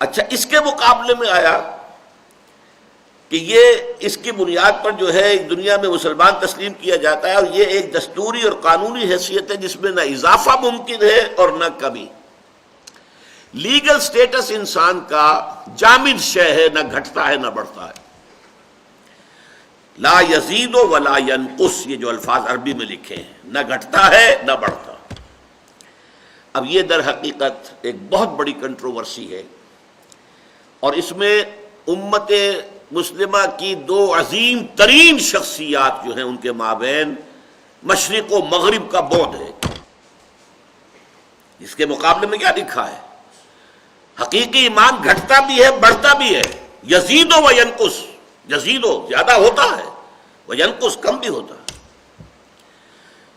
اچھا، اس کے مقابلے میں آیا کہ یہ اس کی بنیاد پر جو ہے دنیا میں مسلمان تسلیم کیا جاتا ہے، اور یہ ایک دستوری اور قانونی حیثیت ہے جس میں نہ اضافہ ممکن ہے اور نہ کمی۔ لیگل سٹیٹس انسان کا جامد شے ہے، نہ گھٹتا ہے نہ بڑھتا ہے۔ لا یزید ولا ینقص، یہ جو الفاظ عربی میں لکھے ہیں، نہ گھٹتا ہے نہ بڑھتا۔ اب یہ در حقیقت ایک بہت بڑی کنٹروورسی ہے، اور اس میں امت مسلمہ کی دو عظیم ترین شخصیات جو ہیں ان کے مابین مشرق و مغرب کا بعد ہے۔ اس کے مقابلے میں کیا لکھا ہے؟ حقیقی ایمان گھٹتا بھی ہے بڑھتا بھی ہے، یزید و ینقص، یزید زیادہ ہوتا ہے، وہ ینقص کم بھی ہوتا ہے۔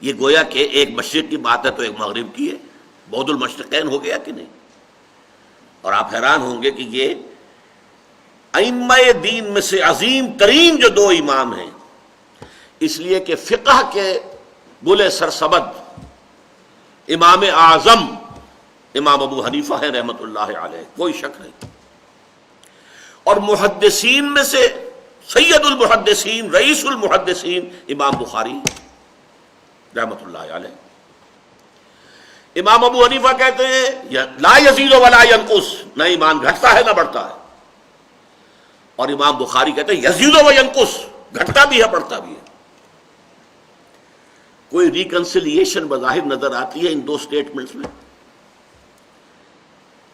یہ گویا کہ ایک مشرق کی بات ہے تو ایک مغرب کی ہے، بعد المشرقین ہو گیا کہ نہیں؟ اور آپ حیران ہوں گے کہ یہ ائمہ دین میں سے عظیم ترین جو دو امام ہیں، اس لیے کہ فقہ کے گلے سرسبد امام اعظم امام ابو حنیفہ ہیں رحمت اللہ علیہ، کوئی شک نہیں، اور محدثین میں سے سید المحدثین رئیس المحدثین امام بخاری رحمت اللہ علیہ۔ امام ابو حنیفہ کہتے ہیں لا یزید ولا ینقص، نہ ایمان گھٹتا ہے نہ بڑھتا ہے، اور امام بخاری کہتے ہیں یزید و ینقص، گھٹتا بھی ہے بڑھتا بھی ہے۔ کوئی ریکنسیلیشن بظاہر نظر آتی ہے ان دو سٹیٹمنٹس میں؟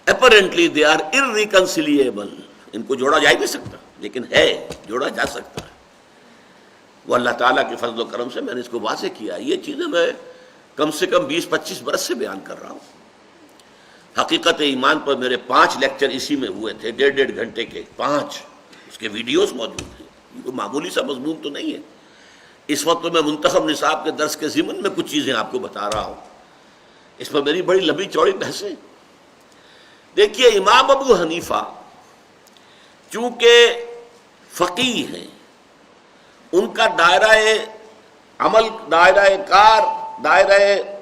اپیرنٹلی دے آر irreconcilable، ان کو جوڑا جا ہی نہیں سکتا، لیکن ہے، جوڑا جا سکتا ہے۔ وہ اللہ تعالیٰ کے فضل و کرم سے میں نے اس کو واضح کیا۔ یہ چیزیں میں کم سے کم 20-25 برس سے بیان کر رہا ہوں۔ حقیقت ایمان پر میرے 5 لیکچر اسی میں ہوئے تھے، 1.5 گھنٹے کے 5، اس کے ویڈیوز موجود ہیں۔ یہ کوئی معمولی سا مضمون تو نہیں ہے۔ اس وقت تو میں منتخب نصاب کے درس کے ضمن میں کچھ چیزیں آپ کو بتا رہا ہوں، اس پر میری بڑی لمبی چوڑی بحثیں۔ دیکھیے، امام ابو حنیفہ چونکہ فقیہ ہیں، ان کا دائرہ عمل، دائرہ کار، دائرہ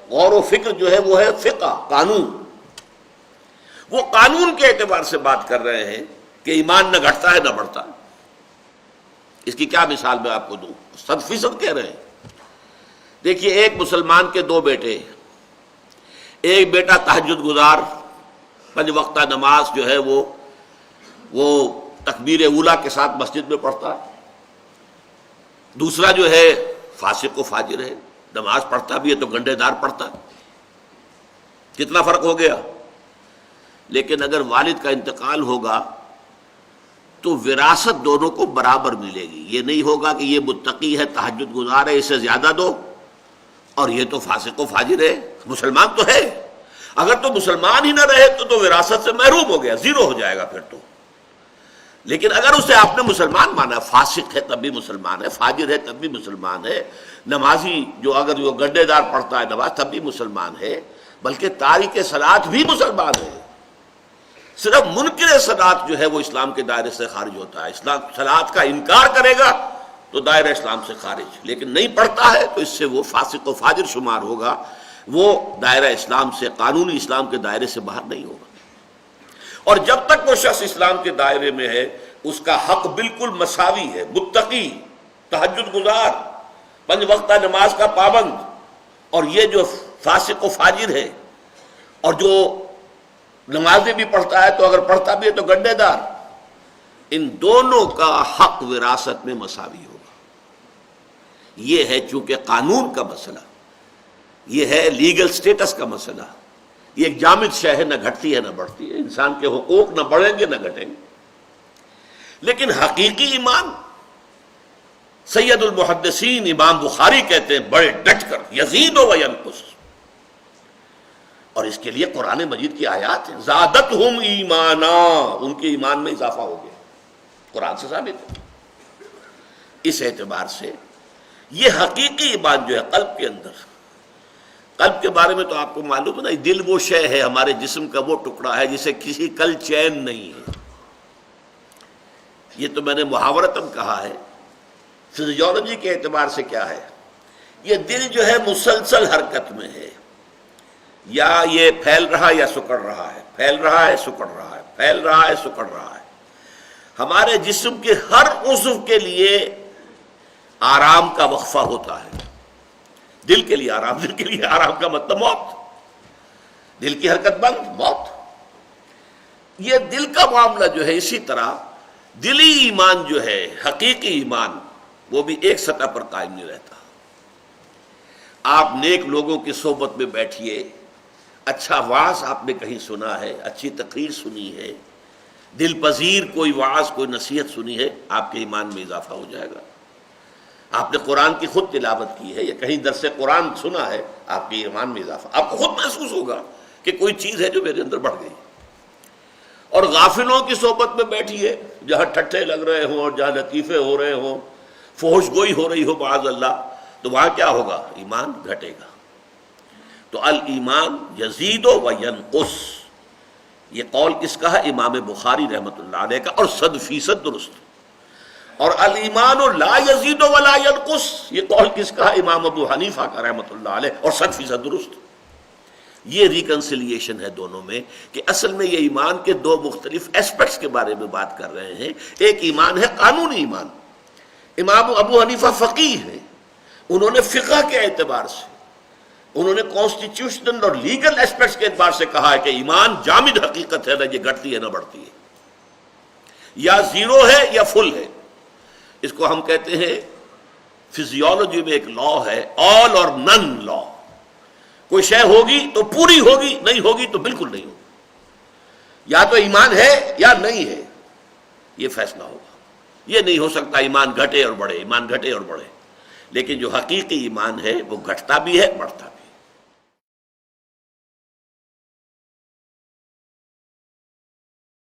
غور و فکر جو ہے وہ ہے فقہ، قانون۔ وہ قانون کے اعتبار سے بات کر رہے ہیں کہ ایمان نہ گھٹتا ہے نہ بڑھتا۔ اس کی کیا مثال میں آپ کو دوں؟ 100% کہہ رہے ہیں۔ دیکھیے، ایک مسلمان کے 2 بیٹے، ایک بیٹا تہجد گزار، 5 وقتہ نماز جو ہے وہ تکبیر اولیٰ کے ساتھ مسجد میں پڑھتا ہے، دوسرا جو ہے فاسق و فاجر ہے، نماز پڑھتا بھی ہے تو گنڈے دار پڑھتا ہے۔ کتنا فرق ہو گیا؟ لیکن اگر والد کا انتقال ہوگا تو وراثت دونوں کو برابر ملے گی۔ یہ نہیں ہوگا کہ یہ متقی ہے، تہجد گزار ہے، اسے زیادہ دو، اور یہ تو فاسق و فاجر ہے، مسلمان تو ہے۔ اگر تو مسلمان ہی نہ رہے تو وراثت سے محروم ہو گیا، 0 ہو جائے گا پھر تو۔ لیکن اگر اسے آپ نے مسلمان مانا، فاسق ہے تب بھی مسلمان ہے، فاجر ہے تب بھی مسلمان ہے، نمازی جو اگر وہ گڈے دار پڑھتا ہے نماز تب بھی مسلمان ہے، بلکہ تارک صلاۃ بھی مسلمان ہے۔ صرف منکر صلاۃ جو ہے وہ اسلام کے دائرے سے خارج ہوتا ہے۔ اسلام صلاۃ کا انکار کرے گا تو دائرہ اسلام سے خارج، لیکن نہیں پڑھتا ہے تو اس سے وہ فاسق و فاجر شمار ہوگا، وہ دائرہ اسلام سے، قانونی اسلام کے دائرے سے باہر نہیں ہوگا۔ اور جب تک وہ شخص اسلام کے دائرے میں ہے، اس کا حق بالکل مساوی ہے۔ متقی، تہجد گزار، 5 وقتہ نماز کا پابند، اور یہ جو فاسق و فاجر ہے اور جو نمازیں بھی پڑھتا ہے تو اگر پڑھتا بھی ہے تو گنڈے دار، ان دونوں کا حق وراثت میں مساوی ہوگا۔ یہ ہے چونکہ قانون کا مسئلہ، یہ ہے لیگل سٹیٹس کا مسئلہ، یہ ایک جامد شے ہے، نہ گھٹتی ہے نہ بڑھتی ہے۔ انسان کے حقوق نہ بڑھیں گے نہ گھٹیں گے۔ لیکن حقیقی ایمان، سید المحدثین امام بخاری کہتے ہیں بڑے ڈٹ کر، یزید و ینقص، اور اس کے لیے قرآن مجید کی آیات ہیں، زادتہم ایمانا، ان کے ایمان میں اضافہ ہو گیا، قرآن سے ثابت ہے۔ اس اعتبار سے یہ حقیقی ایمان جو ہے قلب کے اندر، قلب کے بارے میں تو آپ کو معلوم ہے نا، دل وہ شے ہے ہمارے جسم کا، وہ ٹکڑا ہے جسے کسی کل چین نہیں ہے۔ یہ تو میں نے محاورتاً کہا ہے۔ فزیولوجی کے اعتبار سے کیا ہے؟ یہ دل جو ہے مسلسل حرکت میں ہے، یا یہ پھیل رہا یا سکڑ رہا ہے، پھیل رہا ہے سکڑ رہا ہے، پھیل رہا ہے، سکڑ رہا ہے۔ ہمارے جسم کے ہر عضو کے لیے آرام کا وقفہ ہوتا ہے۔ دل کے لیے آرام، دل کے لیے آرام کا مطلب موت، دل کی حرکت بند، موت۔ یہ دل کا معاملہ جو ہے، اسی طرح دلی ایمان جو ہے، حقیقی ایمان، وہ بھی ایک سطح پر قائم نہیں رہتا۔ آپ نیک لوگوں کی صحبت میں بیٹھیے، اچھا وعظ آپ نے کہیں سنا ہے، اچھی تقریر سنی ہے، دل پذیر کوئی وعظ، کوئی نصیحت سنی ہے، آپ کے ایمان میں اضافہ ہو جائے گا۔ آپ نے قرآن کی خود تلاوت کی ہے یا کہیں درس قرآن سنا ہے، آپ کے ایمان میں اضافہ، آپ کو خود محسوس ہوگا کہ کوئی چیز ہے جو میرے اندر بڑھ گئی۔ اور غافلوں کی صحبت میں بیٹھیے، جہاں ٹھٹھے لگ رہے ہوں اور جہاں لطیفے ہو رہے ہوں، فحش گوئی ہو رہی ہو معاذ اللہ، تو وہاں کیا ہوگا؟ ایمان گھٹے گا۔ تو الایمان یزید و ینقص، یہ قول کس کا ہے؟ امام بخاری رحمۃ اللہ علیہ کا، اور 100% درست۔ اور الایمان لا یزید ولا ینقص، یہ قول کس کا ہے؟ امام ابو حنیفہ کا رحمۃ اللہ علیہ، اور 100% درست۔ یہ ریکنسیلیشن ہے دونوں میں، کہ اصل میں یہ ایمان کے دو مختلف ایسپیکٹس کے بارے میں بات کر رہے ہیں۔ ایک ایمان ہے قانونی ایمان، امام ابو حنیفہ فقیہ ہیں، انہوں نے فقہ کے اعتبار سے، انہوں نے کانسٹیٹیوشنل اور لیگل ایسپیکٹس کے اعتبار سے کہا ہے کہ ایمان جامد حقیقت ہے، نہ یہ گھٹتی ہے نہ بڑھتی ہے، یا زیرو ہے یا فل ہے۔ اس کو ہم کہتے ہیں فزیولوجی میں ایک لا ہے، آل اور نن لا۔ کوئی شے ہوگی تو پوری ہوگی، نہیں ہوگی تو بالکل نہیں ہوگی، یا تو ایمان ہے یا نہیں ہے، یہ فیصلہ ہوگا۔ یہ نہیں ہو سکتا ایمان گھٹے اور بڑھے، ایمان گھٹے اور بڑھے، لیکن جو حقیقی ایمان ہے وہ گھٹتا بھی ہے، بڑھتا بھی ہے۔